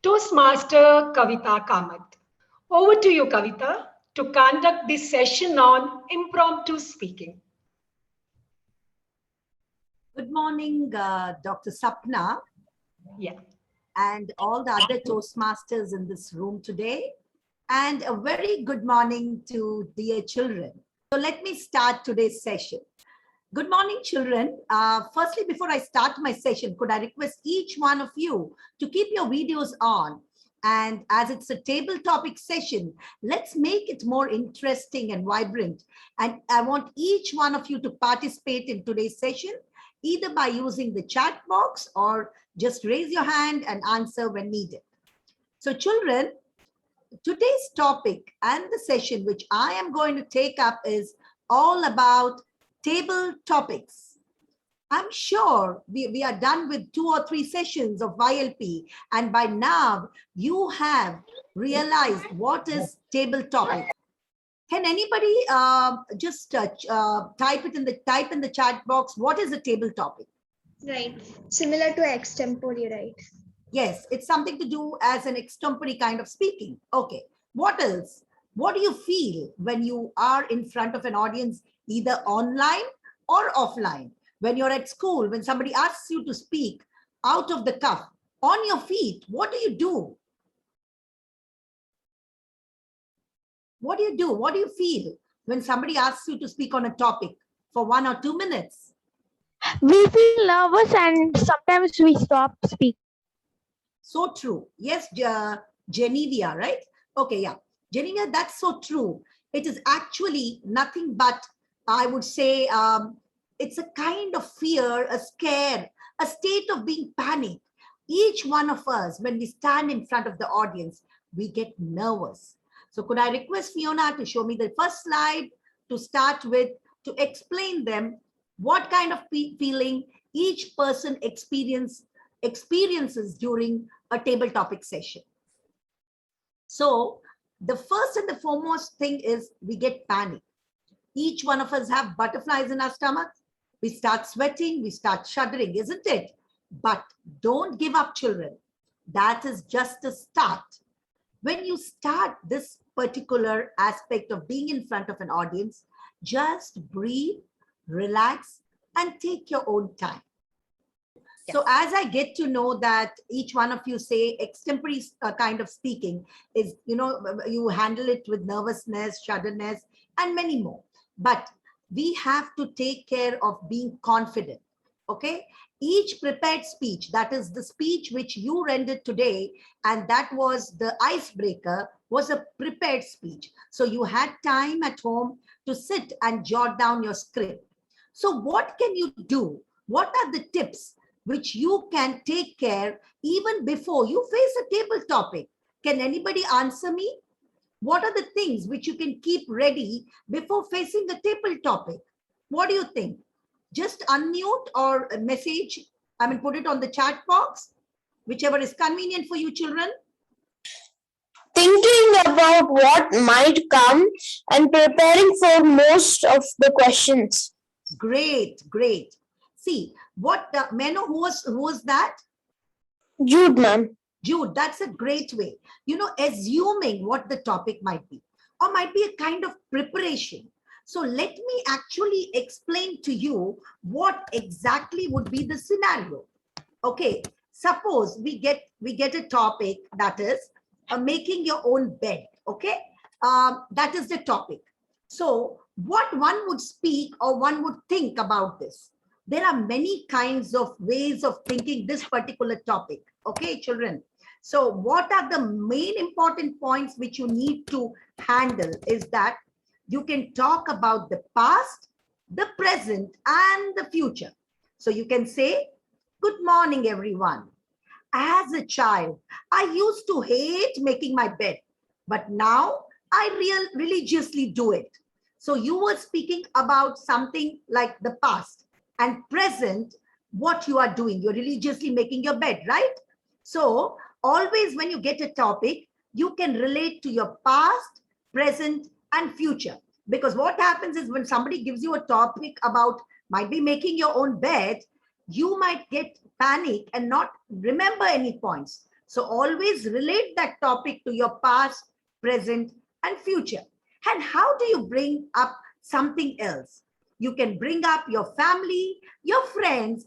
Toastmaster Kavita Kamath. Over to you, Kavita, to conduct this session on impromptu speaking. Good morning, Dr. Sapna. Yeah. And all the other Toastmasters in this room today. And a very good morning to dear children. So let me start today's session. Good morning, children. Firstly, before I start my session, could I request each one of you to keep your videos on? And as it's a table topic session, let's make it more interesting and vibrant. And I want each one of you to participate in today's session, either by using the chat box or just raise your hand and answer when needed. So children, today's topic and the session which I am going to take up is all about table topics. I'm sure we are done with 2 or 3 sessions of YLP, and by now you have realized what is table topic. Can anybody just type in the chat box, what is a table topic? Right, similar to extempore, right? Yes, it's something to do as an extempore kind of speaking. Okay, what else? What do you feel when you are in front of an audience, either online or offline? When you're at school, when somebody asks you to speak out of the cuff, on your feet, what do you do? What do you do? What do you feel when somebody asks you to speak on a topic for 1 or 2 minutes? We feel nervous and sometimes we stop speaking. So true. Yes, Genevia, right? Okay, yeah. Genevia, that's so true. It is actually nothing but, I would say, it's a kind of fear, a scare, a state of being panicked. Each one of us, when we stand in front of the audience, we get nervous. So could I request Fiona to show me the first slide to start with, to explain them what kind of feeling each person experiences during a table topic session. So the first and the foremost thing is we get panic. Each one of us have butterflies in our stomach. We start sweating, we start shuddering, isn't it? But don't give up, children. That is just a start. When you start this particular aspect of being in front of an audience, just breathe, relax, and take your own time. Yes. So as I get to know that each one of you say extempore kind of speaking is, you handle it with nervousness, shudderness, and many more. But we have to take care of being confident, okay? Each prepared speech, that is the speech which you rendered today, and that was the icebreaker, was a prepared speech. So you had time at home to sit and jot down your script. So what can you do? What are the tips which you can take care even before you face a table topic? Can anybody answer me? What are the things which you can keep ready before facing the table topic? What do you think? Just unmute or message, put it on the chat box, whichever is convenient for you, children. Thinking about what might come and preparing for most of the questions. Great, great. See, what, may I know who was that? Jude, ma'am. Jude, that's a great way. Assuming what the topic might be, or might be a kind of preparation. So let me actually explain to you what exactly would be the scenario. Okay, suppose we get a topic that is making your own bed. Okay, that is the topic. So what one would speak or one would think about this? There are many kinds of ways of thinking this particular topic. Okay, children. So what are the main important points which you need to handle is that you can talk about the past, the present, and the future. So you can say, good morning, everyone. As a child, I used to hate making my bed, but now I religiously do it. So you were speaking about something like the past and present, what you are doing. You're religiously making your bed, right? So always when you get a topic, you can relate to your past, present, and future. Because what happens is when somebody gives you a topic about might be making your own bed, you might get panic and not remember any points. So always relate that topic to your past, present, and future. And how do you bring up something else? You can bring up your family, your friends,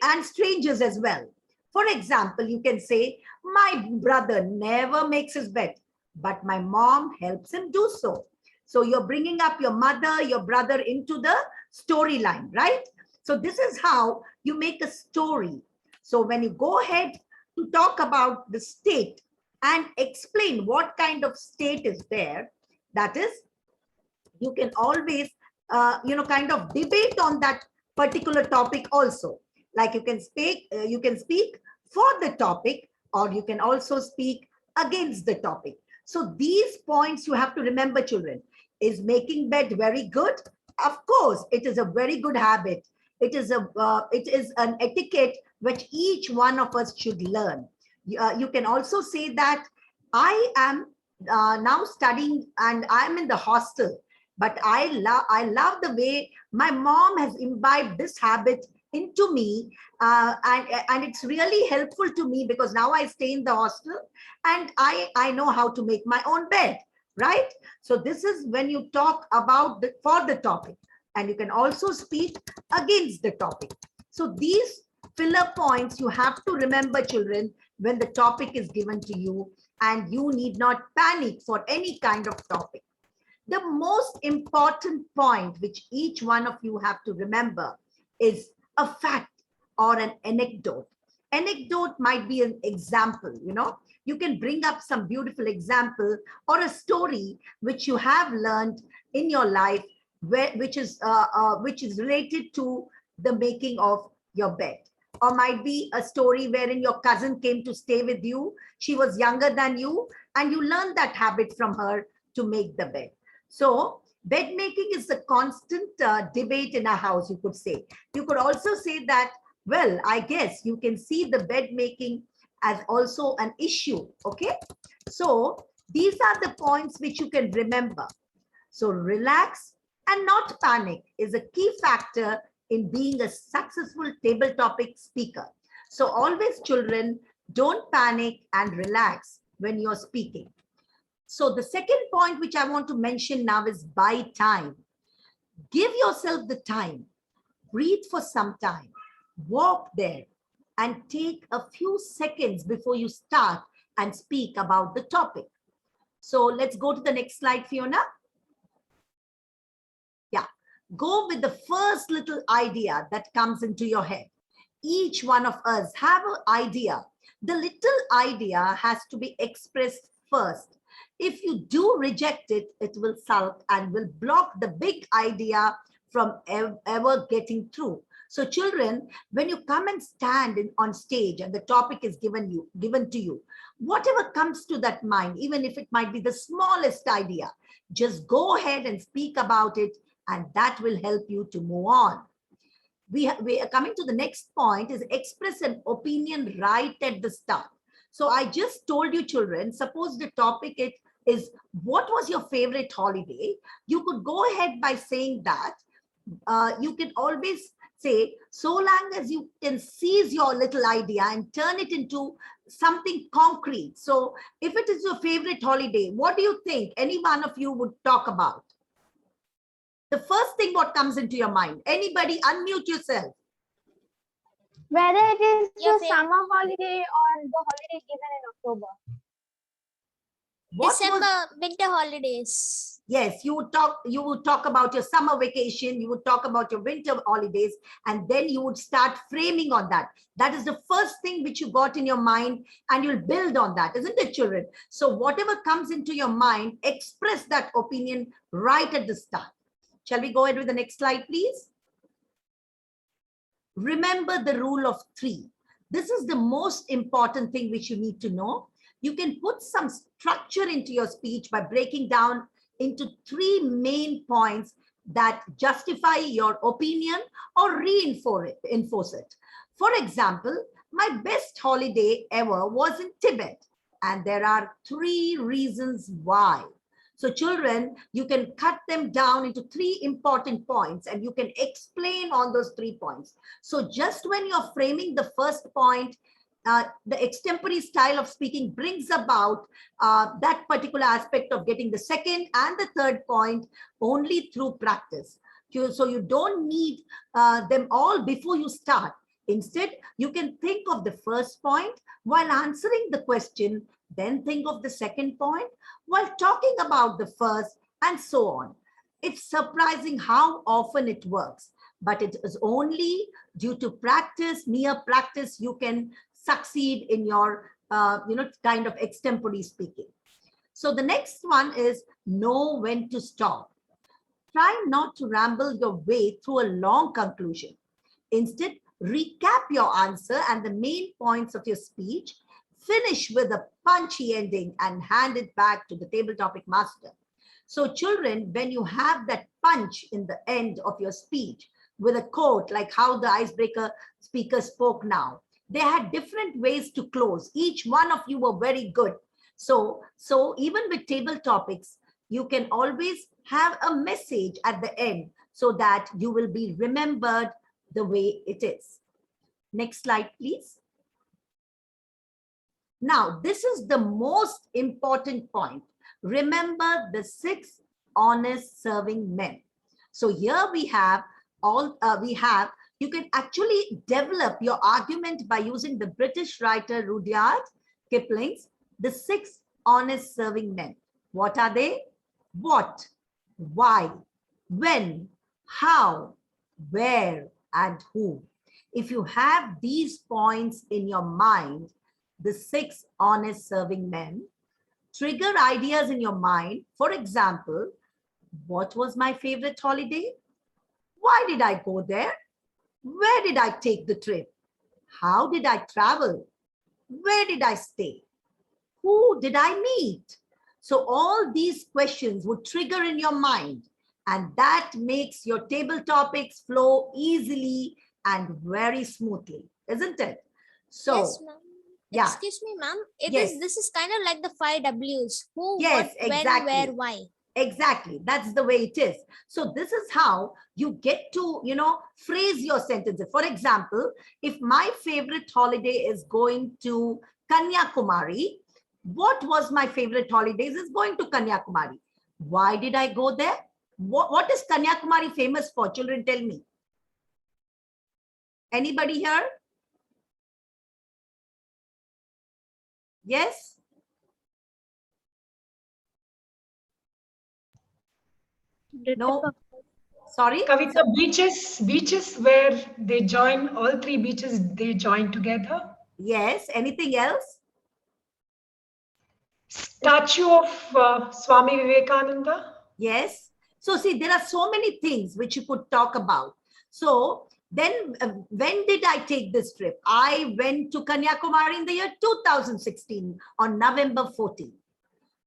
and strangers as well. For example, you can say, my brother never makes his bed, but my mom helps him do so. So you're bringing up your mother, your brother into the storyline, right? So this is how you make a story. So when you go ahead to talk about the state and explain what kind of state is there, that is, you can always, kind of debate on that particular topic also. Like you can speak for the topic, or you can also speak against the topic. So these points you have to remember, children. Is making bed very good? Of course, it is a very good habit. It is an etiquette which each one of us should learn. You can also say that I am now studying and I'm in the hostel, but I love the way my mom has imbibed this habit into me, and it's really helpful to me because now I stay in the hostel and I know how to make my own bed, right? So this is when you talk about for the topic, and you can also speak against the topic. So these filler points you have to remember, children, when the topic is given to you, and you need not panic for any kind of topic. The most important point which each one of you have to remember is a fact or an anecdote. Anecdote might be an example, you can bring up some beautiful example or a story which you have learned in your life, which is related to the making of your bed. Or might be a story wherein your cousin came to stay with you. She was younger than you, and you learned that habit from her to make the bed. So bed making is a constant debate in our house, you could say. You could also say that, well, I guess you can see the bed making as also an issue, okay? So these are the points which you can remember. So relax and not panic is a key factor in being a successful table topic speaker. So always, children, don't panic and relax when you're speaking. So the second point which I want to mention now is buy time. Give yourself the time. Breathe for some time. Walk there and take a few seconds before you start and speak about the topic. So let's go to the next slide, Fiona. Yeah, go with the first little idea that comes into your head. Each one of us have an idea. The little idea has to be expressed first. If you do reject it, it will sulk and will block the big idea from ever getting through. So children, when you come and stand on stage and the topic is given to you, whatever comes to that mind, even if it might be the smallest idea, just go ahead and speak about it, and that will help you to move on. We are coming to the next point, is express an opinion right at the start. So I just told you, children, suppose the topic is what was your favorite holiday? You could go ahead by saying that. You can always say, so long as you can seize your little idea and turn it into something concrete. So if it is your favorite holiday, what do you think any one of you would talk about? The first thing what comes into your mind. Anybody, unmute yourself. Whether it is the summer holiday or the holiday given in October. December winter holidays. Yes, you would talk about your summer vacation, you would talk about your winter holidays, and then you would start framing on that. That is the first thing which you got in your mind, and you'll build on that, isn't it, children? So whatever comes into your mind, express that opinion right at the start. Shall we go ahead with the next slide, please? Remember the rule of 3. This is the most important thing which you need to know. You can put some structure into your speech by breaking down into 3 main points that justify your opinion or reinforce it. For example, my best holiday ever was in Tibet, and there are 3 reasons why. So children, you can cut them down into 3 important points, and you can explain on those 3 points. So just when you're framing the first point, the extempore style of speaking brings about that particular aspect of getting the second and the third point only through practice. So you don't need them all before you start. Instead, you can think of the first point while answering the question, then think of the second point while talking about the first, and so on. It's surprising how often it works, but it is only due to practice, mere practice, you can succeed in your, kind of extempore speaking. So the next one is know when to stop. Try not to ramble your way through a long conclusion. Instead, recap your answer and the main points of your speech, finish with a punchy ending and hand it back to the table topic master. So children, when you have that punch in the end of your speech with a quote, like how the icebreaker speaker spoke now, they had different ways to close. Each one of you were very good. So even with table topics, you can always have a message at the end so that you will be remembered the way it is. Next slide, please. Now, this is the most important point. Remember the 6 honest serving men. So here we have you can actually develop your argument by using the British writer Rudyard Kipling's The 6 Honest Serving Men. What are they? What, why, when, how, where, and who. If you have these points in your mind, the 6 honest serving men, trigger ideas in your mind. For example, what was my favorite holiday? Why did I go there? Where did I take the trip? How did I travel? Where did I stay? Who did I meet? So all these questions would trigger in your mind, and that makes your table topics flow easily and very smoothly, isn't it? So, yes, ma'am. Yeah. Excuse me, ma'am. Yes. This is kind of like the 5 W's. Who, Yes, what, exactly. when, where, why. Exactly. That's the way it is. So this is how you get to, phrase your sentences. For example, if my favorite holiday is going to Kanyakumari, what was my favorite holidays is going to Kanyakumari. Why did I go there? What is Kanyakumari famous for? Children, tell me. Anybody here? Yes? No? Sorry? Kavita, beaches where they join, all 3 beaches, they join together. Yes. Anything else? Statue of Swami Vivekananda. Yes. So see, there are so many things which you could talk about. So then when did I take this trip? I went to Kanyakumari in the year 2016 on November 14.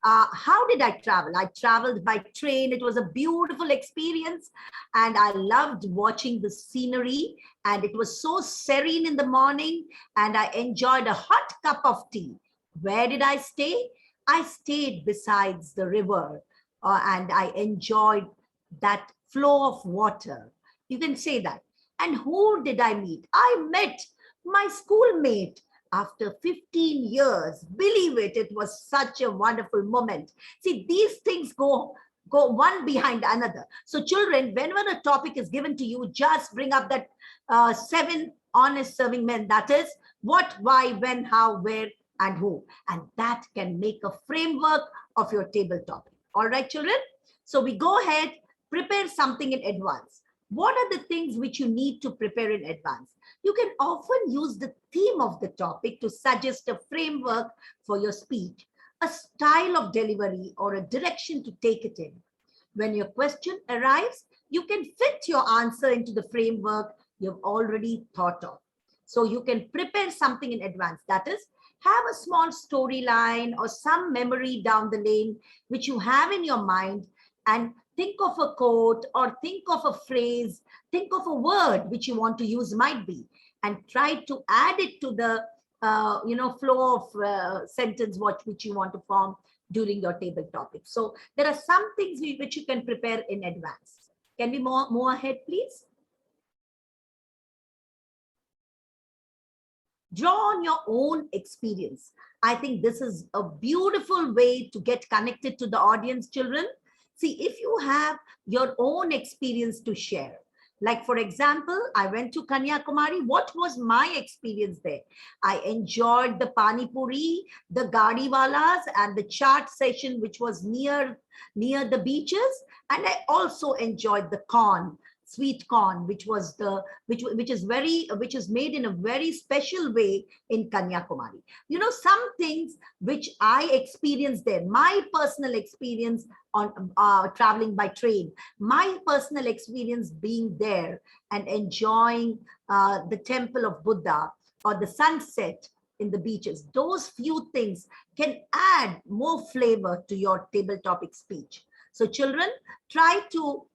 How did I travel? I traveled by train. It was a beautiful experience and I loved watching the scenery, and it was so serene in the morning and I enjoyed a hot cup of tea. Where did I stay? I stayed besides the river and I enjoyed that flow of water. You can say that. And who did I meet? I met my schoolmate. After 15 years, believe it, it was such a wonderful moment. See, these things go one behind another. So children, whenever a topic is given to you, just bring up that 7 honest serving men. That is what, why, when, how, where, and who. And that can make a framework of your table topic. All right, children? So we go ahead, prepare something in advance. What are the things which you need to prepare in advance? You can often use the theme of the topic to suggest a framework for your speech, a style of delivery, or a direction to take it in. When your question arrives, you can fit your answer into the framework you've already thought of. So you can prepare something in advance. That is, have a small storyline or some memory down the lane which you have in your mind, and think of a quote or think of a phrase, think of a word which you want to use might be, and try to add it to the flow of sentence which you want to form during your table topic. So there are some things which you can prepare in advance. Can we move ahead, please? Draw on your own experience. I think this is a beautiful way to get connected to the audience, children. See, if you have your own experience to share, like for example, I went to Kanyakumari. What was my experience there? I enjoyed the Pani Puri, the Gadiwalas, and the chaat session, which was near the beaches. And I also enjoyed the corn, sweet corn, which is made in a very special way in Kanyakumari. You know, some things which I experienced there, my personal experience on traveling by train, my personal experience being there and enjoying the temple of Buddha or the sunset in the beaches. Those few things can add more flavor to your table topic speech. So children, try to,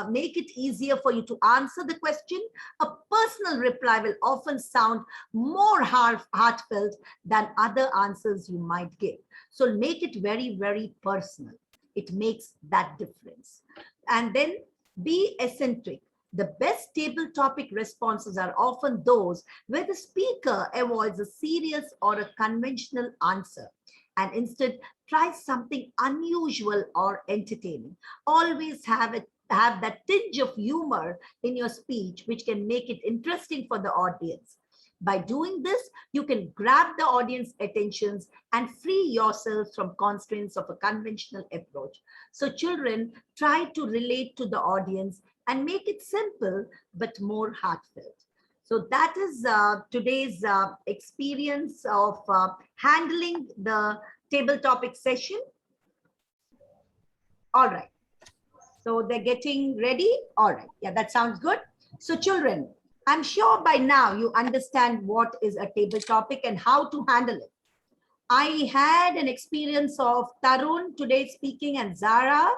make it easier for you to answer the question. A personal reply will often sound more heartfelt than other answers you might give. So make it very, very personal. It makes that difference. And then be eccentric. The best table topic responses are often those where the speaker avoids a serious or a conventional answer and instead try something unusual or entertaining. Always have that tinge of humor in your speech, which can make it interesting for the audience. By doing this, you can grab the audience attentions and free yourselves from constraints of a conventional approach. So children, try to relate to the audience and make it simple, but more heartfelt. So that is today's experience of handling the table topic session. All right. So they're getting ready. All right. Yeah, that sounds good. So children, I'm sure by now you understand what is a table topic and how to handle it. I had an experience of Tarun today speaking and Zara,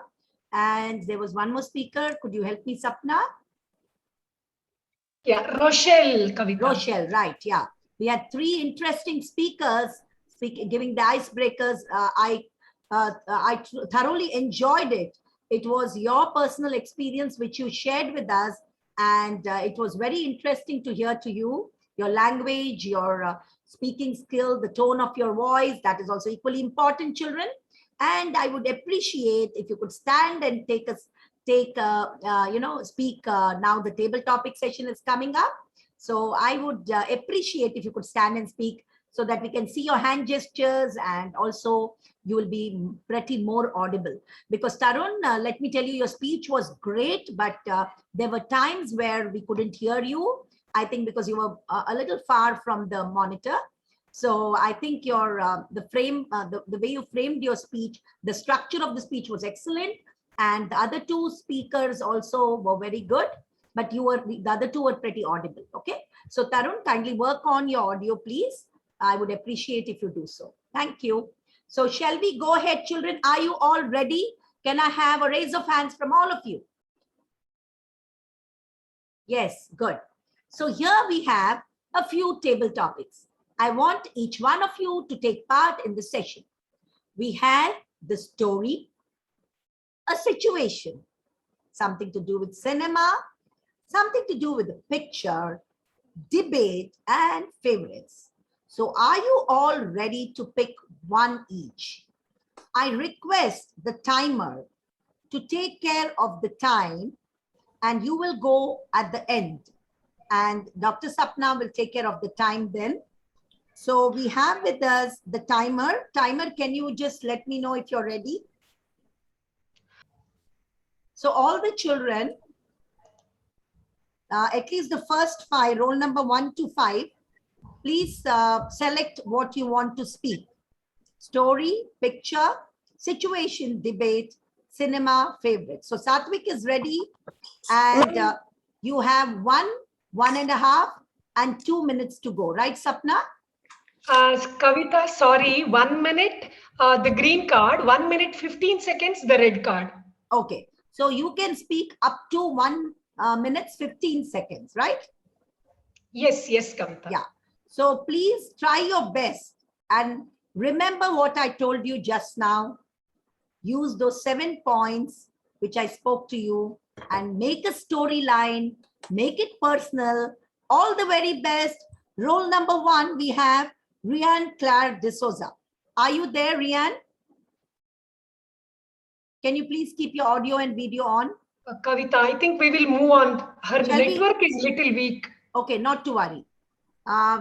and there was one more speaker. Could you help me, Sapna? Yeah, Rochelle, Kavita. Rochelle, right, yeah. We had three interesting speakers giving the icebreakers. I thoroughly enjoyed it. It was your personal experience which you shared with us, and it was very interesting to hear to you, your language, your speaking skill, the tone of your voice. That is also equally important, children. And I would appreciate if you could stand and speak. Now the table topic session is coming up. So I would appreciate if you could stand and speak so that we can see your hand gestures, and also you will be pretty more audible. Because Tarun, let me tell you, your speech was great, but there were times where we couldn't hear you. I think because you were a little far from the monitor. So I think your the way you framed your speech, the structure of the speech was excellent. And the other two speakers also were very good, but the other two were pretty audible. Okay. So Tarun, kindly work on your audio, please. I would appreciate if you do so. Thank you. So shall we go ahead, children? Are you all ready? Can I have a raise of hands from all of you? Yes, good. So here we have a few table topics. I want each one of you to take part in the session. We have the story, a situation, something to do with cinema, something to do with the picture, debate, and favorites. So are you all ready to pick one each? I request the timer to take care of the time, and you will go at the end. And Dr. Sapna will take care of the time then. So we have with us the timer. Timer, can you just let me know if you're ready? So all the children, at least the first 5, roll number 1 to 5, please select what you want to speak. Story, picture, situation, debate, cinema, favorite. So Satvik is ready, and you have 1.5 and 2 minutes to go. Right, Sapna? Kavita, sorry, 1 minute, the green card, 1 minute, 15 seconds, the red card. Okay. So you can speak up to 1 minute, 15 seconds, right? Yes, Kavita. Yeah. So please try your best and remember what I told you just now. Use those 7 points which I spoke to you and make a storyline, make it personal. All the very best. Roll number 1, we have Rian Claire D'Souza. Are you there, Rian? Can you please keep your audio and video on? Kavita, I think we will move on. Her Shall we? network is little weak. Okay, not to worry.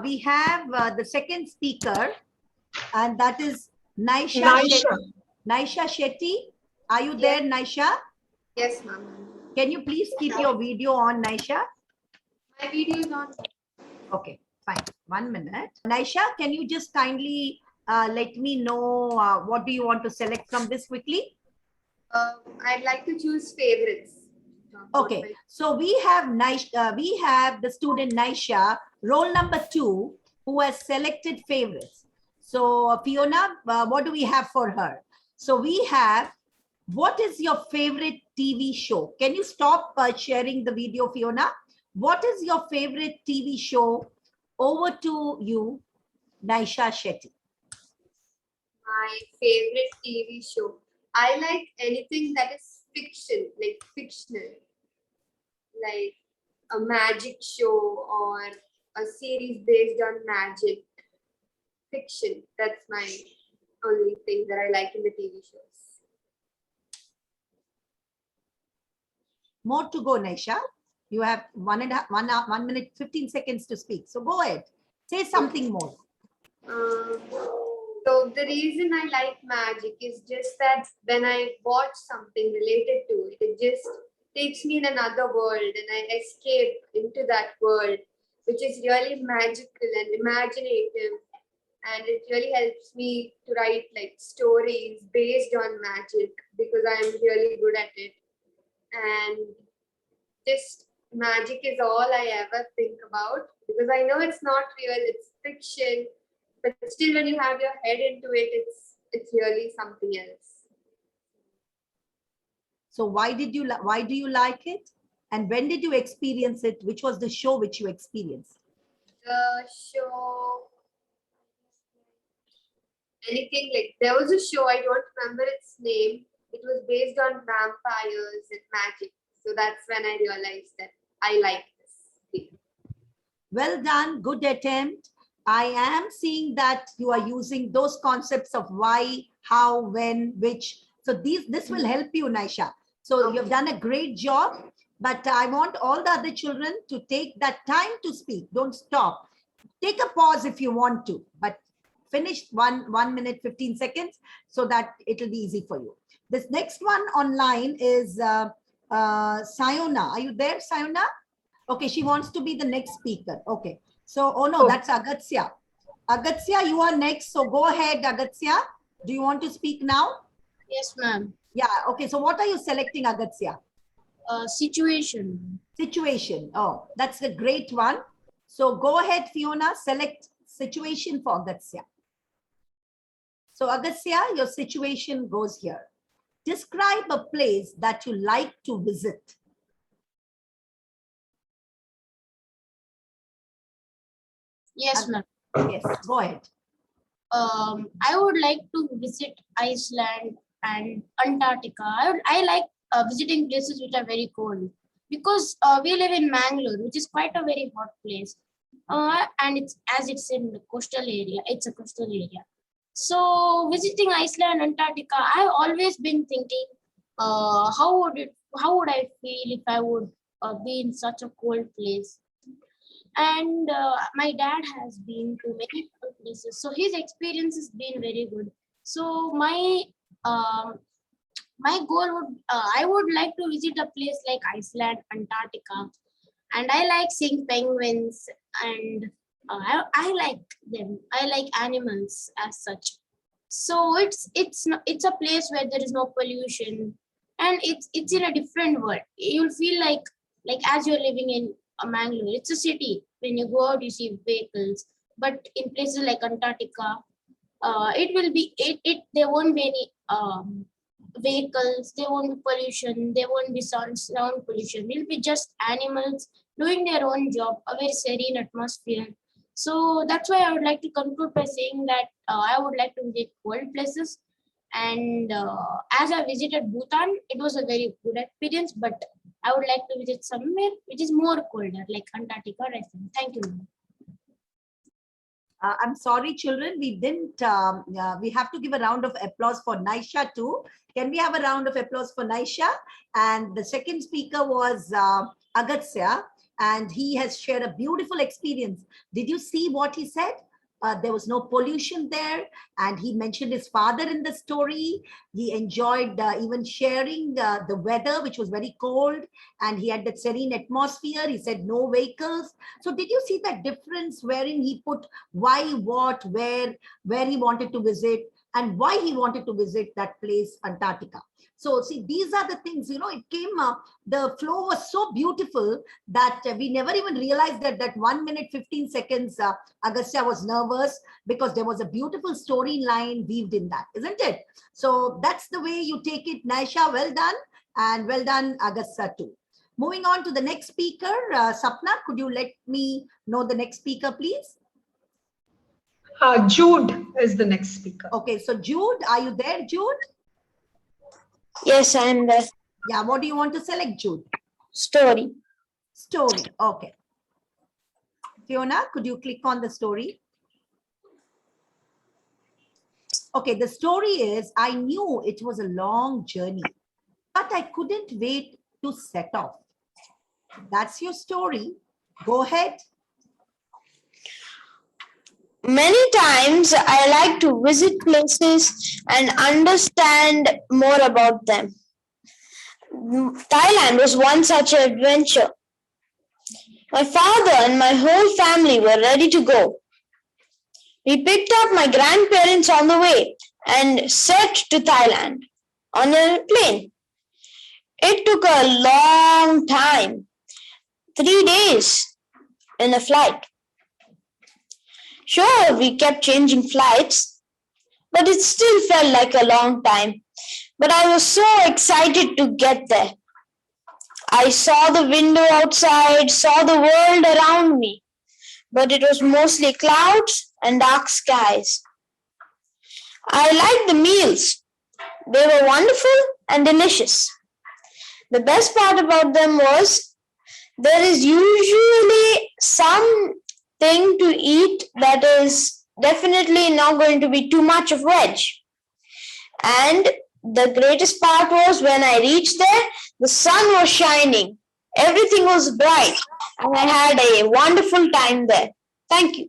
We have the second speaker, and that is Naisha Naisha. Shetty. Naisha Shetty, are you there, Naisha? Yes, ma'am. Can you please keep your video on, Naisha? My video is on. Okay, fine. 1 minute. Naisha, can you just kindly let me know what do you want to select from this quickly? I'd like to choose favorites. Okay, so we have we have the student Naisha, roll number 2, who has selected favorites. So Fiona, what do we have for her? So we have, what is your favorite TV show? Can you stop sharing the video, Fiona? What is your favorite TV show? Over to you, Naisha Shetty. My favorite TV show. I like anything that is fiction, like fictional, like a magic show or a series based on magic. Fiction. That's my only thing that I like in the TV shows. More to go, Naisha. You have 1 minute, 15 seconds to speak. So go ahead. Say something more. So the reason I like magic is just that when I watch something related to it, it just takes me in another world and I escape into that world, which is really magical and imaginative. And it really helps me to write like stories based on magic because I'm really good at it. And just magic is all I ever think about because I know it's not real, it's fiction, but still when you have your head into it, it's really something else. So why do you like it? And when did you experience it? Which was the show which you experienced? The show, anything like, there was a show, I don't remember its name. It was based on vampires and magic. So that's when I realized that I like this. Well done, good attempt. I am seeing that you are using those concepts of why, how, when, which. So this will help you, Naisha. So you've done a great job, but I want all the other children to take that time to speak. Don't stop. Take a pause if you want to, but finish 1 minute, 15 seconds so that it'll be easy for you. This next one online is Sayona. Are you there, Sayona? Okay, she wants to be the next speaker. Okay. So, oh no, that's Agatsya. Agatsya, you are next. So go ahead, Agatsya. Do you want to speak now? Yes, ma'am. Yeah. Okay. So what are you selecting, Agatsya? Situation. Situation. Oh, that's a great one. So go ahead, Fiona, select situation for Agatsya. So Agatsya, your situation goes here. Describe a place that you like to visit. Yes, ma'am. Yes, go ahead. I would like to visit Iceland and Antarctica. I like visiting places which are very cold because we live in Mangalore, which is quite a very hot place. And it's in the coastal area. It's a coastal area. So visiting Iceland, Antarctica, I've always been thinking, how would I feel if I would be in such a cold place? And my dad has been to many places, so his experience has been very good. So my goal would I would like to visit a place like Iceland, Antarctica, and I like seeing penguins, and I like them. I like animals as such. So it's a place where there is no pollution, and it's in a different world. You'll feel like as you're living in Mangalore, it's a city. When you go out, you see vehicles, but in places like Antarctica, it will be there won't be any vehicles, there won't be pollution, there won't be sound pollution. It'll be just animals doing their own job, a very serene atmosphere. So that's why I would like to conclude by saying that I would like to visit cold places. And as I visited Bhutan, it was a very good experience, but I would like to visit somewhere which is more colder, like Antarctica or Iceland. Thank you. I'm sorry, children, we didn't, we have to give a round of applause for Naisha too. Can we have a round of applause for Naisha? And the second speaker was Agatsya, and he has shared a beautiful experience. Did you see what he said? There was no pollution there, and he mentioned his father in the story. He enjoyed even sharing the weather, which was very cold, and he had that serene atmosphere. He said no vehicles. So did you see that difference wherein he put why, what, where he wanted to visit, and why he wanted to visit that place, Antarctica? So see, these are the things, you know, it came, the flow was so beautiful that we never even realized that 1 minute, 15 seconds, Agastya was nervous because there was a beautiful storyline weaved in that, isn't it? So that's the way you take it, Naisha, well done. And well done, Agastya too. Moving on to the next speaker, Sapna, could you let me know the next speaker, please? Jude is the next speaker. Okay, so Jude, are you there, Jude? Yes, I am there. Yeah, what do you want to select, Jude? Story. Story, okay. Fiona, could you click on the story? Okay, the story is, I knew it was a long journey, but I couldn't wait to set off. That's your story. Go ahead. Many times I like to visit places and understand more about them. Thailand was one such adventure. My father and my whole family were ready to go. We picked up my grandparents on the way and set to Thailand on a plane. It took a long time, 3 days in a flight. Sure, we kept changing flights, but it still felt like a long time. But I was so excited to get there. I saw the window outside, saw the world around me, but it was mostly clouds and dark skies. I liked the meals. They were wonderful and delicious. The best part about them was there is usually something to eat that is definitely not going to be too much of veg. And the greatest part was when I reached there, the sun was shining. Everything was bright and I had a wonderful time there. Thank you.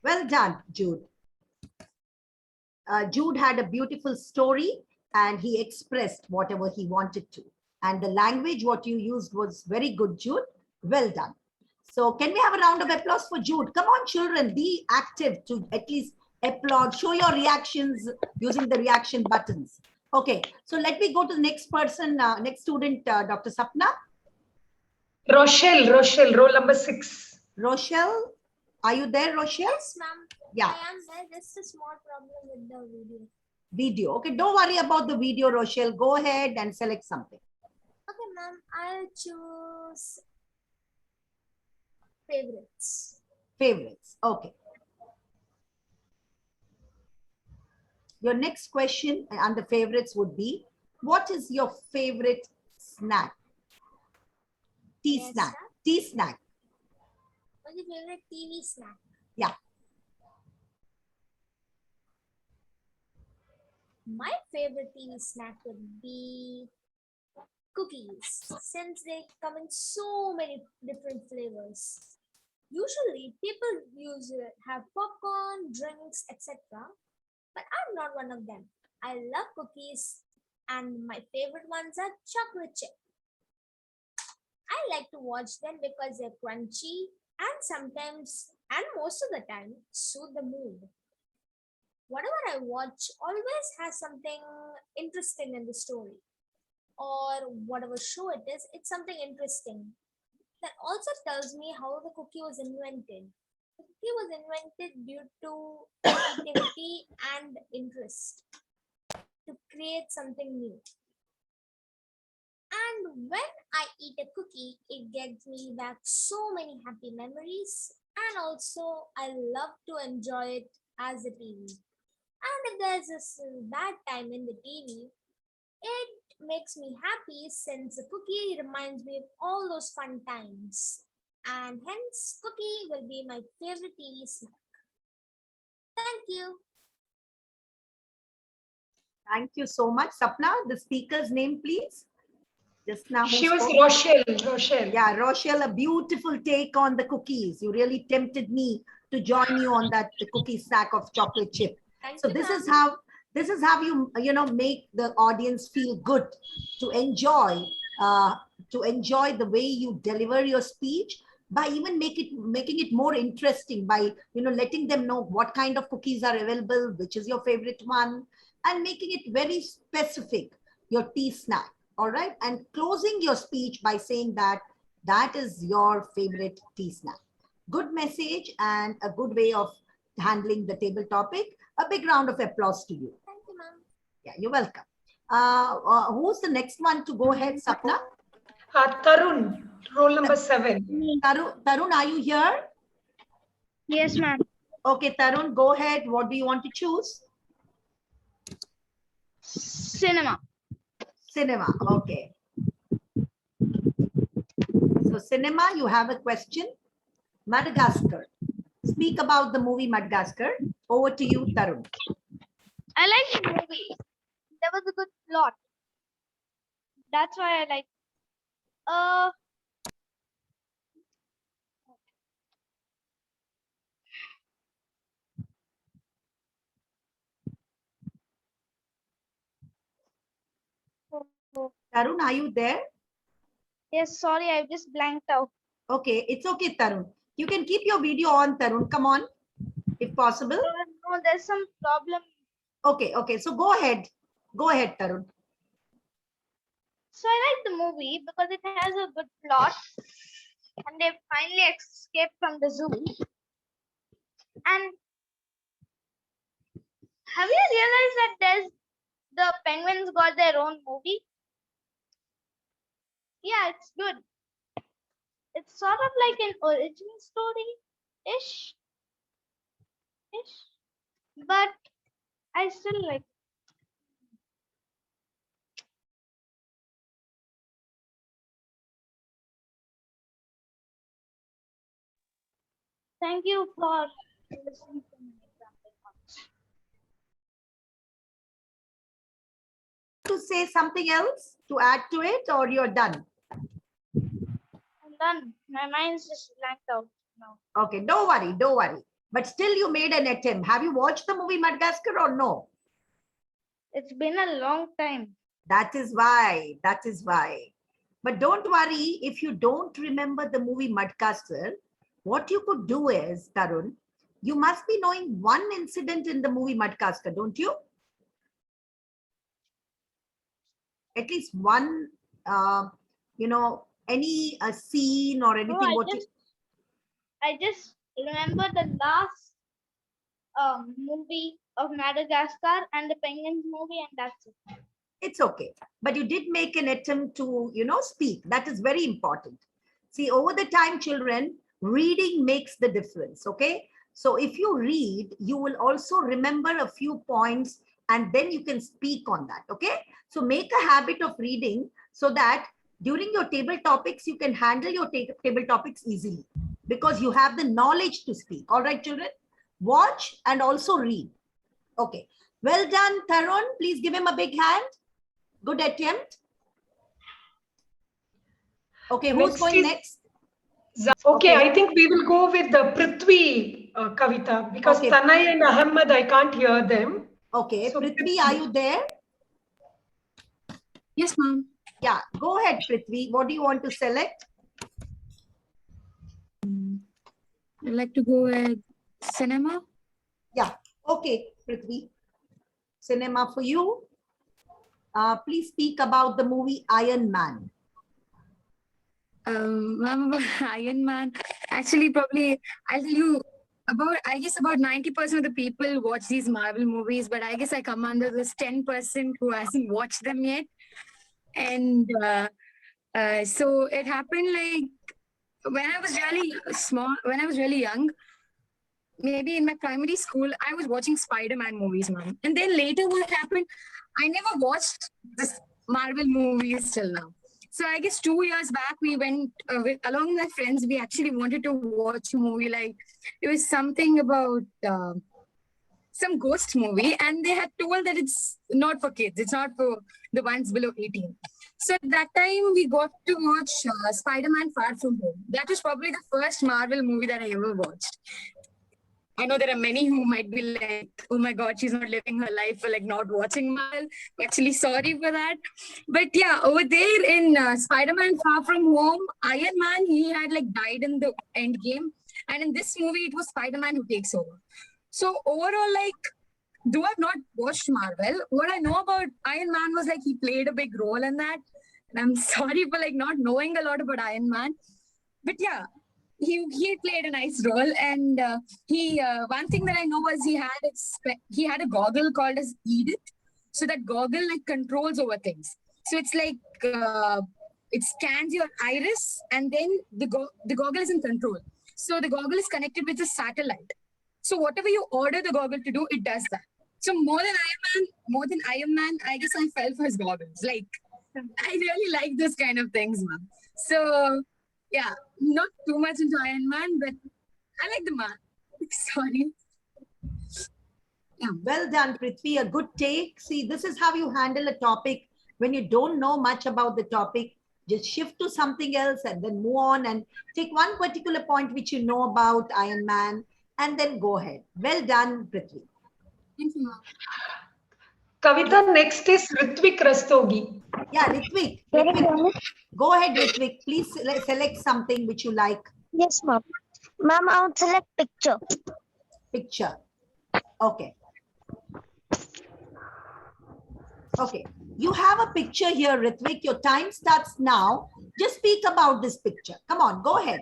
Well done, Jude. Jude had a beautiful story and he expressed whatever he wanted to. And the language, what you used was very good, Jude. Well done. So can we have a round of applause for Jude? Come on, children, be active to at least applaud. Show your reactions using the reaction buttons. Okay, so let me go to the next person, next student, Dr. Sapna. Rochelle, roll number 6. Rochelle, are you there, Rochelle? Yes, ma'am. Yeah. I am there. Just a small problem with the video. Video. Okay, don't worry about the video, Rochelle. Go ahead and select something. Okay, ma'am. I'll choose favorites. Favorites. Okay. Your next question under favorites would be, what is your favorite snack? Tea Yes, snack. ma'am. Tea snack. What's your favorite TV snack? Yeah. My favorite TV snack would be cookies, since they come in so many different flavors. Usually, people have popcorn, drinks, etc. But I'm not one of them. I love cookies, and my favorite ones are chocolate chip. I like to watch them because they're crunchy and sometimes, and most of the time, suit the mood. Whatever I watch always has something interesting in the story, or whatever show it is, it's something interesting. That also tells me how the cookie was invented. The cookie was invented due to creativity and interest to create something new. And when I eat a cookie, it gets me back so many happy memories, and also I love to enjoy it as a TV. And if there's this bad time in the TV, it makes me happy since a cookie reminds me of all those fun times. And hence, cookie will be my favorite TV snack. Thank you. Thank you so much. Sapna, the speaker's name, please. Just now. who She was spoke? Rochelle. Rochelle. Yeah, Rochelle, a beautiful take on the cookies. You really tempted me to join you on that cookie stack of chocolate chip. Thank So you, this is ma'am. how you make the audience feel good, to enjoy the way you deliver your speech, by even making it more interesting, by letting them know what kind of cookies are available, which is your favorite one, and making it very specific, your tea snack. All right, and closing your speech by saying that is your favorite tea snack. Good message and a good way of handling the table topic. A big round of applause to you. Thank you, ma'am. Yeah, you're welcome. Who's the next one to go ahead, Sapna? Tarun, roll number 7. Tarun, are you here? Yes, ma'am. Okay, Tarun, go ahead. What do you want to choose? Cinema. Cinema. Okay. So cinema, you have a question. Madagascar. Speak about the movie Madagascar. Over to you, Tarun. I like the movie. There was a good plot. That's why I like. Tarun, are you there? Yes, sorry, I just blanked out. Okay, it's okay, Tarun. You can keep your video on, Tarun. Come on, if possible. No, there's some problem. Okay. So go ahead. Go ahead, Tarun. So I like the movie because it has a good plot, and they finally escape from the zoo. And have you realized that the penguins got their own movie? Yeah, it's good. It's sort of like an origin story-ish. But I still like. Thank you for listening to me. To say something else to add to it, or you're done? I'm done. My mind's just blanked out now. Okay, don't worry. But still, you made an attempt. Have you watched the movie Madagascar or no? It's been a long time. That is why. But don't worry, if you don't remember the movie Madagascar, what you could do is, Tarun, you must be knowing one incident in the movie Madagascar, don't you? At least one, any scene or anything. No, I just remember the last movie of Madagascar and the Penguins movie, and that's it. It's okay. But you did make an attempt to, speak. That is very important. See, over the time, children, reading makes the difference, okay? So if you read, you will also remember a few points and then you can speak on that, okay? So make a habit of reading so that during your table topics, you can handle your table topics easily because you have the knowledge to speak. All right, children? Watch and also read. Okay. Well done, Tarun. Please give him a big hand. Good attempt. Okay, who's going next? Okay, I think we will go with the Prithvi Kavita because Okay. Tanay and Ahmed, I can't hear them. Okay, So, Prithvi, are you there? Yes, ma'am. Yeah, go ahead, Prithvi. What do you want to select? I'd like to go with cinema. Yeah, okay, Prithvi. Cinema for you. Please speak about the movie Iron Man. Ma'am, about Iron Man. Actually, probably I'll tell you I guess about 90% of the people watch these Marvel movies, but I guess I come under this 10% who hasn't watched them yet. And so it happened like when I was really small, when I was really young, maybe in my primary school, I was watching Spider-Man movies, ma'am. And then later what happened, I never watched this Marvel movies till now. So I guess 2 years back we went along with my friends. We actually wanted to watch a movie like it was something about some ghost movie, and they had told that it's not for kids. It's not for the ones below 18. So at that time we got to watch Spider-Man: Far From Home. That was probably the first Marvel movie that I ever watched. I know there are many who might be like, oh my God, she's not living her life for like not watching Marvel. I'm actually sorry for that. But yeah, over there in Spider-Man Far From Home, Iron Man, he had like died in the end game. And in this movie, it was Spider-Man who takes over. So overall, like, though I've not watched Marvel, what I know about Iron Man was like he played a big role in that. And I'm sorry for like not knowing a lot about Iron Man. But yeah, he played a nice role, and he one thing that I know was he had a goggle called as Edith, so that goggle like controls over things. So it's like it scans your iris, and then the goggle is in control. So the goggle is connected with a satellite. So whatever you order the goggle to do, it does that. So more than Iron Man, I guess I fell for his goggles. Like I really like this kind of things, man. So yeah, not too much into Iron Man, but I like the man. Sorry. Yeah. Well done, Prithvi. A good take. See, this is how you handle a topic when you don't know much about the topic. Just shift to something else and then move on and take one particular point which you know about Iron Man and then go ahead. Well done, Prithvi. Thank you, ma'am. Kavita, next is Ritvik Rastogi. Yeah, Ritvik. Go ahead, Ritvik. Please select something which you like. Yes, ma'am. Ma'am, I would select picture. Picture. Okay. Okay. You have a picture here, Ritvik. Your time starts now. Just speak about this picture. Come on, go ahead.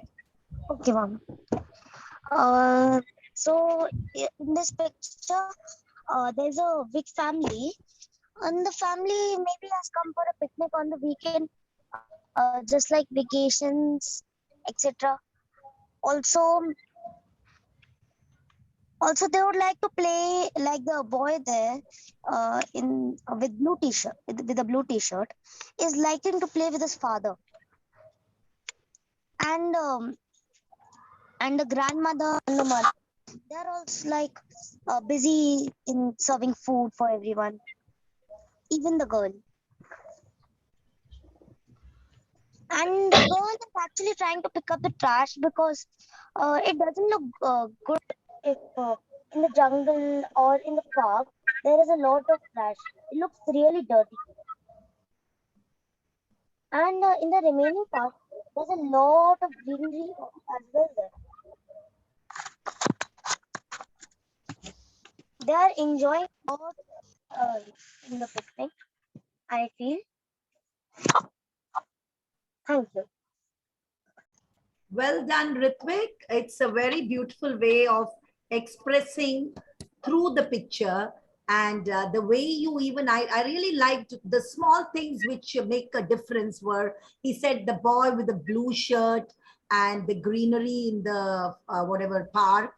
Okay, ma'am. So in this picture, there's a big family, and the family maybe has come for a picnic on the weekend, just like vacations, etc. Also, they would like to play like the boy there, with blue t-shirt, with a blue t-shirt, is liking to play with his father, and the grandmother and the mother, they're also like busy in serving food for everyone, even the girl. And the girl is actually trying to pick up the trash because it doesn't look good if in the jungle or in the park there is a lot of trash. It looks really dirty. And in the remaining part, there's a lot of greenery as well there. They are enjoying a lot in the picnic, I feel. Thank you. Well done, Ritvik. It's a very beautiful way of expressing through the picture, and the way you even, I really liked the small things which make a difference were, he said the boy with the blue shirt and the greenery in the whatever park.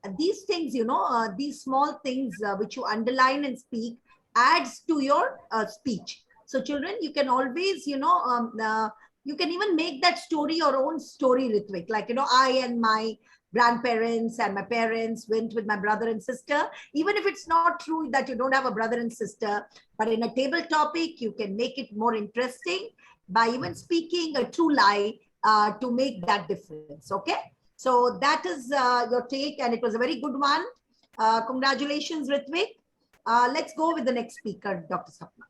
And these things, you know, these small things which you underline and speak adds to your speech. So children, you can always, you know, you can even make that story your own story, Ritvik. Like, you know, I and my grandparents and my parents went with my brother and sister. Even if it's not true that you don't have a brother and sister, but in a table topic, you can make it more interesting by even speaking a true lie to make that difference. Okay. So that is your take, and it was a very good one. Congratulations, Ritvik. Let's go with the next speaker, Dr. Sapna.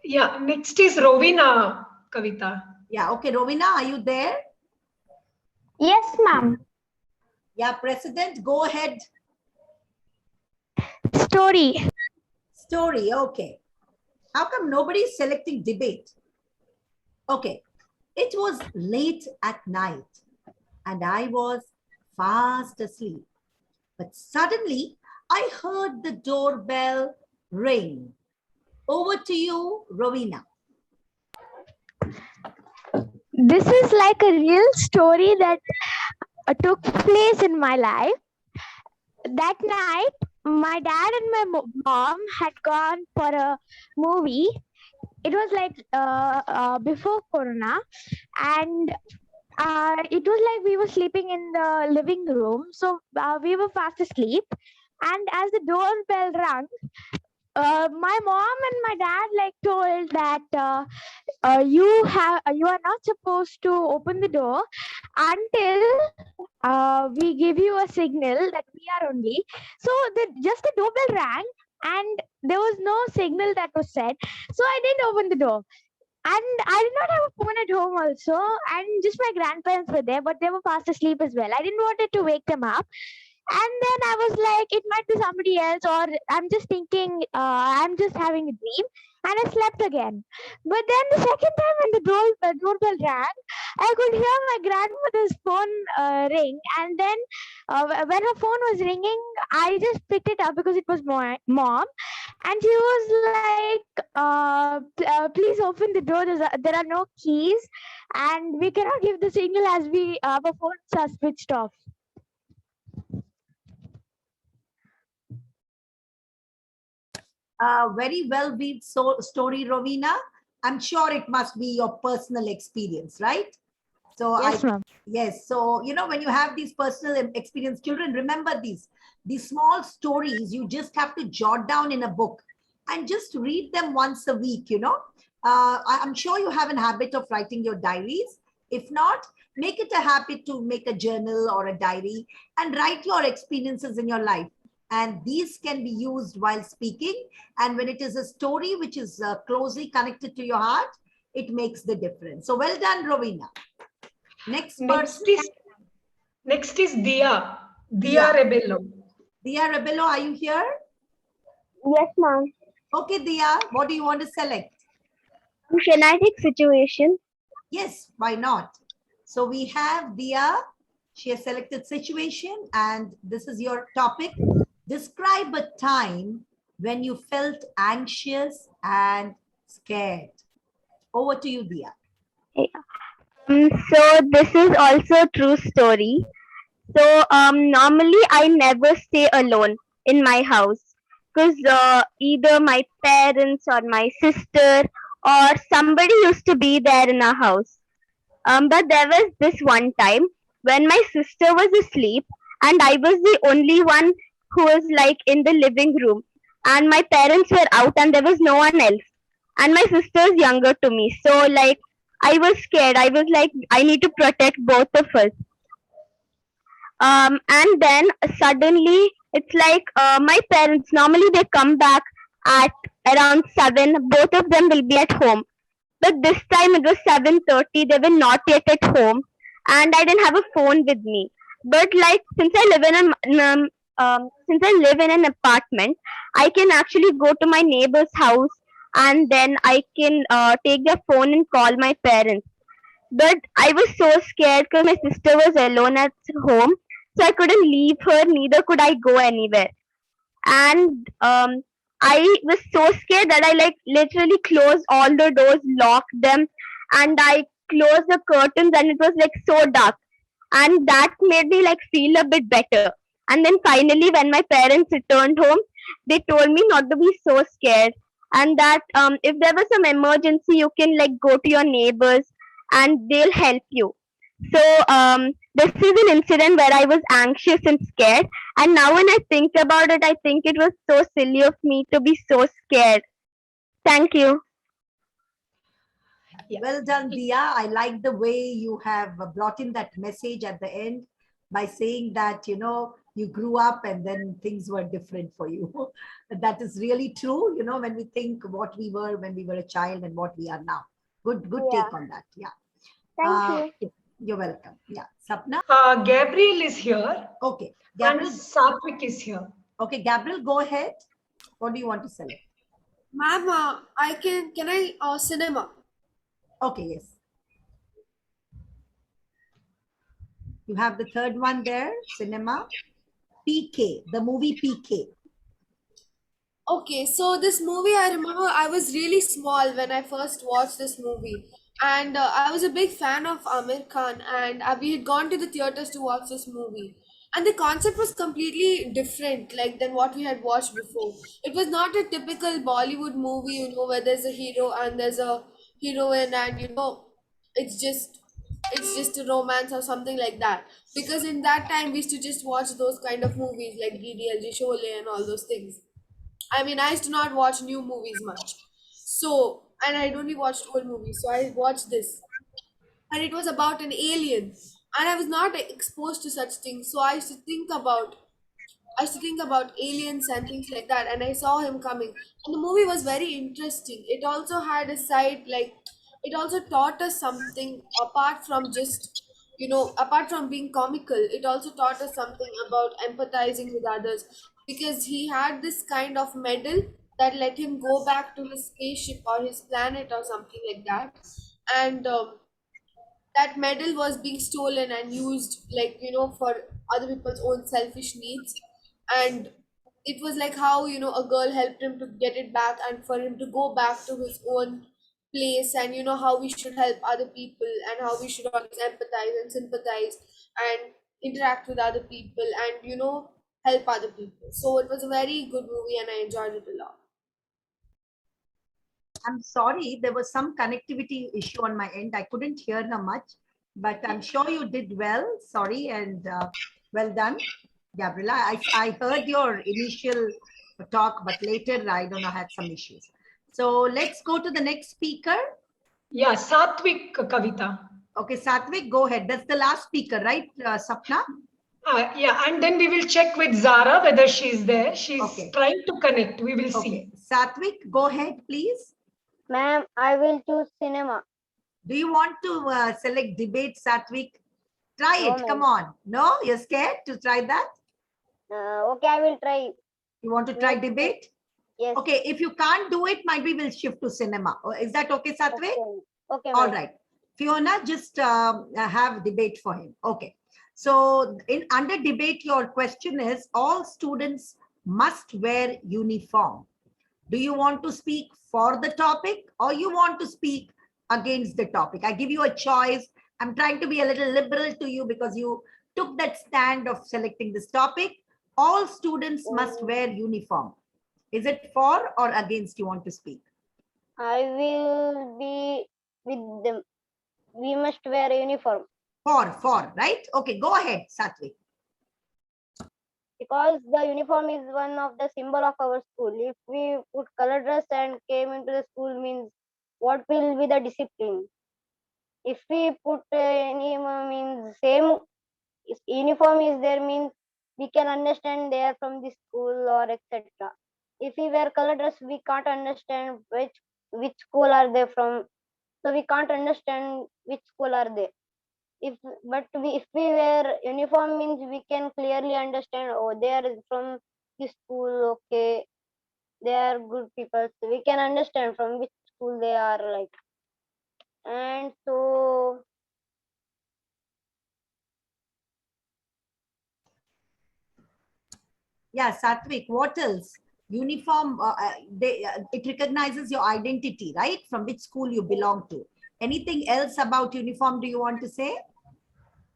Yeah, next is Rovina, Kavita. Yeah, okay, Rovina, are you there? Yes, ma'am. Yeah, President, go ahead. Story. Story, okay. How come nobody's selecting debate? Okay, it was late at night and I was fast asleep. But suddenly I heard the doorbell ring. Over to you, Rovina. This is like a real story that took place in my life. That night, my dad and my mom had gone for a movie it was like before Corona, and it was like we were sleeping in the living room, so we were fast asleep, and as the doorbell rang, my mom and my dad like told that you are not supposed to open the door until we give you a signal that we are only. So just the doorbell rang, and there was no signal that was said, so I didn't open the door. And I did not have a phone at home also, and just my grandparents were there, but they were fast asleep as well. I didn't wanted to wake them up, and then I was like, it might be somebody else, or I'm just thinking, I'm just having a dream, and I slept again. But then the second time when the doorbell rang, I could hear my grandmother's phone ring, and then when her phone was ringing, I just picked it up because it was my mom, and she was like, please open the door. There are no keys, and we cannot give the signal as our phones are switched off. Very well weaved story, Rovina. I'm sure it must be your personal experience, right? So Yes, ma'am. yes. So, when you have these personal experience, children, remember these small stories, you just have to jot down in a book and just read them once a week, I'm sure you have a habit of writing your diaries. If not, make it a habit to make a journal or a diary and write your experiences in your life. And these can be used while speaking. And when it is a story which is closely connected to your heart, it makes the difference. So well done, Rovina. Next is Dia. Dia Rebello. Dia Rebello, are you here? Yes, ma'am. Okay, Dia, what do you want to select? Kinetic situation. Yes, why not? So we have Dia. She has selected situation, and this is your topic. Describe a time when you felt anxious and scared. Over to you, Dia. So this is also a true story. So normally I never stay alone in my house because either my parents or my sister or somebody used to be there in our house. But there was this one time when my sister was asleep and I was the only one who was like in the living room, and my parents were out and there was no one else, and my sister is younger to me, so like I was scared. I was like, I need to protect both of us. And then suddenly it's like my parents, normally they come back at around 7, both of them will be at home, but this time it was 7:30, they were not yet at home, and I didn't have a phone with me. But like since I live in an apartment, I can actually go to my neighbor's house and then I can take their phone and call my parents. But I was so scared because my sister was alone at home, so I couldn't leave her, neither could I go anywhere. And I was so scared that I like literally closed all the doors, locked them, and I closed the curtains, and it was like so dark. And that made me like feel a bit better. And then finally, when my parents returned home, they told me not to be so scared, and that if there was some emergency, you can like go to your neighbors and they'll help you. So this is an incident where I was anxious and scared. And now when I think about it, I think it was so silly of me to be so scared. Thank you. Well done, Dia. I like the way you have brought in that message at the end by saying that, you grew up and then things were different for you. That is really true, when we think what we were when we were a child and what we are now. Good take on that. Yeah. Thank you. You're welcome. Yeah. Sapna? Gabriel is here. Okay. And Satvik is here. Okay, Gabriel, go ahead. What do you want to select? Ma'am, can I cinema? Okay, yes. You have the third one there, cinema. PK, the movie PK. Okay, so this movie, I remember I was really small when I first watched this movie. And I was a big fan of Amir Khan, and we had gone to the theaters to watch this movie. and the concept was completely different like than what we had watched before. It was not a typical Bollywood movie, where there's a hero and there's a heroine, and it's just a romance or something like that. Because in that time we used to just watch those kind of movies like DDLJ, Sholay, and all those things. I mean, I used to not watch new movies much. So, and I'd only watched old movies. So I watched this. And it was about an alien. And I was not exposed to such things. So I used to think about aliens and things like that. And I saw him coming. And the movie was very interesting. It also had a side, like, it also taught us something apart from being comical. It also taught us something about empathizing with others, because he had this kind of medal that let him go back to his spaceship or his planet or something like that. And that medal was being stolen and used, like, for other people's own selfish needs. And it was like how, a girl helped him to get it back and for him to go back to his own place. And how we should help other people and how we should always empathize and sympathize and interact with other people and help other people. So it was a very good movie and I enjoyed it a lot. I'm sorry, there was some connectivity issue on my end. I couldn't hear her much, but I'm sure you did well. Sorry, and well done, Gabriela. I heard your initial talk, but later, I don't know, had some issues. So let's go to the next speaker. Yeah, Satvik, Kavita. Okay, Satvik, go ahead. That's the last speaker, right, Sapna? Yeah, and then we will check with Zara whether she's there. She's Okay. trying to connect. We will see. Okay, Satvik, go ahead, please. Ma'am, I will choose cinema. Do you want to select debate, Satvik? Try No, it. Come on. No, you're scared to try that? Okay, I will try. You want to try Yes. debate? Yes. Okay, if you can't do it, maybe we'll shift to cinema. Is that okay, Satvik? Okay, All ma'am. right. Fiona, just have debate for him. Okay. So under debate, your question is, all students must wear uniform. Do you want to speak for the topic or you want to speak against the topic? I give you a choice. I'm trying to be a little liberal to you because you took that stand of selecting this topic. All students must wear uniform. Is it for or against you want to speak? I will be with them. We must wear a uniform. For, right? Okay, go ahead, Satvik. Because the uniform is one of the symbol of our school. If we put color dress and came into the school, means what will be the discipline? If we put any means same uniform is there, means we can understand they are from the school or etc. If we wear color dress, we can't understand which school are they from. So we can't understand which school are they. If we wear uniform, means we can clearly understand, oh, they are from this school, okay, they are good people, so we can understand from which school they are, like. And so Yeah, Satvik, what else? Uniform, it recognizes your identity, right? From which school you belong to. Anything else about uniform do you want to say?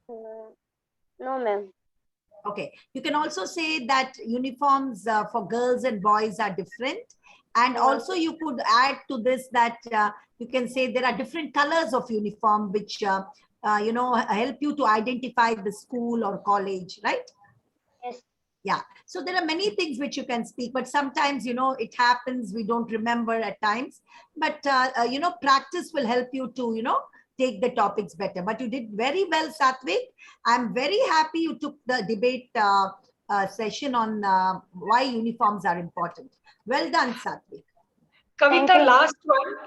no, ma'am. Okay, you can also say that uniforms for girls and boys are different. And also you could add to this that you can say there are different colors of uniform, which, help you to identify the school or college, right? Yes. Yeah, so there are many things which you can speak, but sometimes, it happens, we don't remember at times, but, practice will help you to, take the topics better. But you did very well, Satvik. I'm very happy you took the debate session on why uniforms are important. Well done, Satvik. Kavita,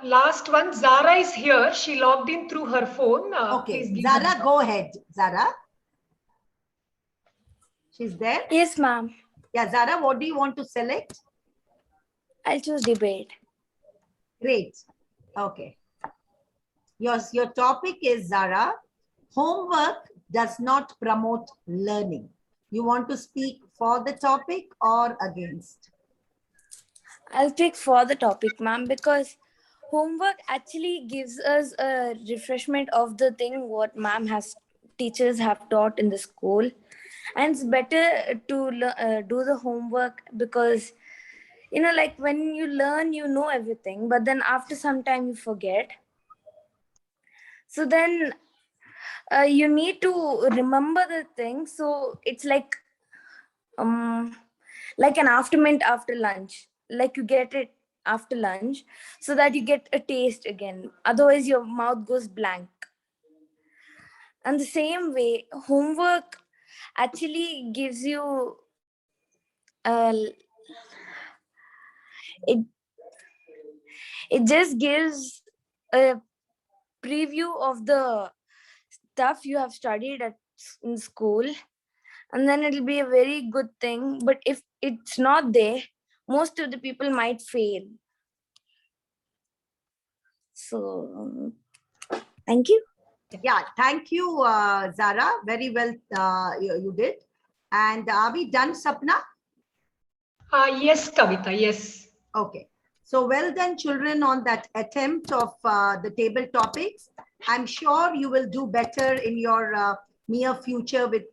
last one. Zara is here. She logged in through her phone. Okay, Zara, go ahead. Zara. She's there? Yes, ma'am. Yeah, Zara, what do you want to select? I'll choose debate. Great. Okay. Your topic is, Zara, homework does not promote learning. You want to speak for the topic or against? I'll speak for the topic, ma'am, because homework actually gives us a refreshment of the thing what teachers have taught in the school. And it's better to do the homework because, like when you learn, you know everything, but then after some time you forget. So then you need to remember the thing. So it's like an aftermint after lunch. Like you get it after lunch so that you get a taste again. Otherwise, your mouth goes blank. And the same way, homework actually gives you it it just gives a preview of the stuff you have studied in school, and then it'll be a very good thing. But if it's not there, most of the people might fail. So thank you. Yeah, thank you, Zara. Very well, you did. And are we done, Sapna? Yes, Kavita, yes. Okay. So well done, children, on that attempt of the table topics. I'm sure you will do better in your near future with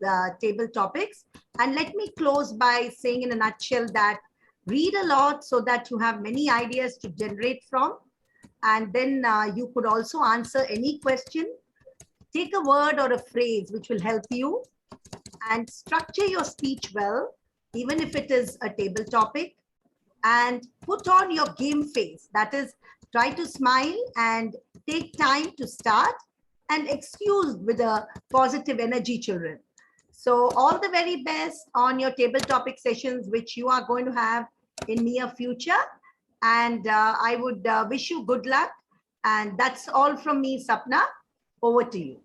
table topics. And let me close by saying in a nutshell that read a lot so that you have many ideas to generate from. And then you could also answer any question. Take a word or a phrase which will help you, and structure your speech well, even if it is a table topic, and put on your game face. That is, try to smile and take time to start and excuse with a positive energy, children. So all the very best on your table topic sessions, which you are going to have in near future. And I would wish you good luck. And that's all from me, Sapna. Over to you.